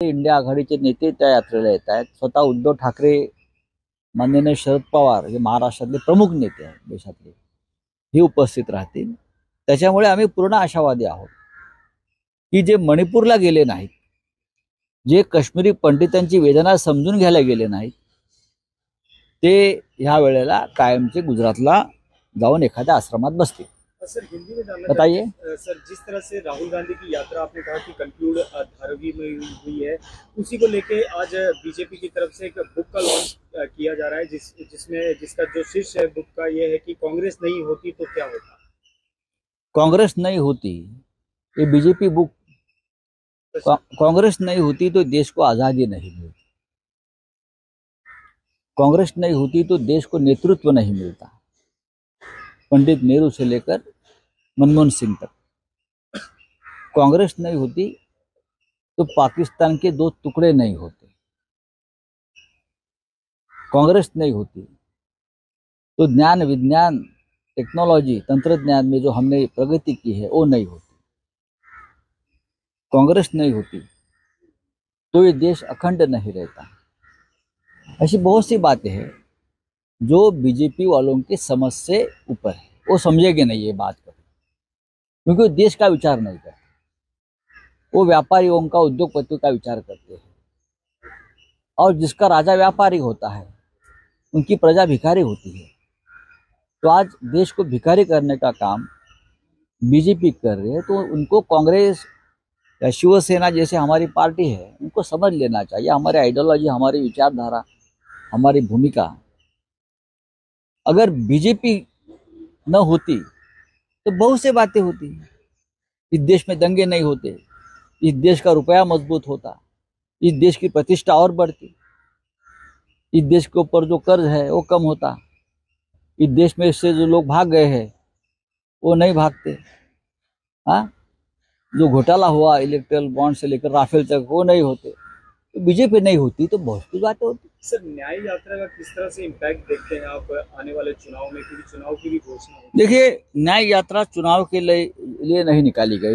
India आघाडीचे नेते त्या यात्रेला येत आहेत. स्वतः उद्धव ठाकरे, माननीय शरद पवार हे महाराष्ट्रातले प्रमुख नेते आहेत देशातले, हे उपस्थित राहतील. त्याच्यामुळे आम्ही पूर्ण आशावादी आहोत की जे मणिपूरला गेले नाहीत, जे काश्मीरी पंडितांची वेदना समजून घ्यायला गेले नाहीत, ते ह्या वेळेला कायमचे गुजरातला जाऊन एखाद्या आश्रमात बसतील. सर हिंदी में जानना बताइए सर, जिस तरह से राहुल गांधी की यात्रा आपने कहा कि कंक्लूड धारावी में हुई है, उसी को लेके आज बीजेपी की तरफ से एक बुक का लॉन्च किया जा रहा है, जिसका जो शीर्ष है बुक का ये है कि कांग्रेस नहीं होती तो क्या होता। कांग्रेस नहीं होती, ये बीजेपी बुक, कांग्रेस नहीं होती तो देश को आज़ादी नहीं मिलती, कांग्रेस नहीं होती तो देश को नेतृत्व नहीं मिलता, पंडित नेहरू से लेकर मनमोहन सिंह तक। कांग्रेस नहीं होती तो पाकिस्तान के 2 टुकड़े नहीं होते, कांग्रेस नहीं होती तो ज्ञान विज्ञान टेक्नोलॉजी तंत्रज्ञान में जो हमने प्रगति की है वो नहीं होती, कांग्रेस नहीं होती तो ये देश अखंड नहीं रहता। ऐसी बहुत सी बातें हैं जो बीजेपी वालों के समझ से ऊपर है, वो समझेंगे नहीं ये बात कभी, क्योंकि वो देश का विचार नहीं करते, वो व्यापारियों का उद्योगपतियों का विचार करते हैं। और जिसका राजा व्यापारी होता है उनकी प्रजा भिखारी होती है। तो आज देश को भिखारी करने का काम बीजेपी कर रही है, तो उनको कांग्रेस या शिवसेना जैसे हमारी पार्टी है उनको समझ लेना चाहिए हमारी आइडियोलॉजी, हमारी विचारधारा, हमारी भूमिका। अगर बीजेपी न होती तो बहुत से बातें होती, इस देश में दंगे नहीं होते, इस देश का रुपया मजबूत होता, इस देश की प्रतिष्ठा और बढ़ती, इस देश के ऊपर जो कर्ज है वो कम होता, इस देश में से जो लोग भाग गए हैं वो नहीं भागते। हाँ, जो घोटाला हुआ इलेक्ट्रल बॉन्ड से लेकर राफेल तक वो नहीं होते। तो बीजेपी नहीं होती तो बहुत सी बातें होती। सर न्याय यात्रा का किस तरह से इम्पैक्ट देखते हैं आप आने वाले चुनाव में, क्योंकि चुनाव की भी घोषणा होगी। देखिए, न्याय यात्रा चुनाव के लिए नहीं निकाली गई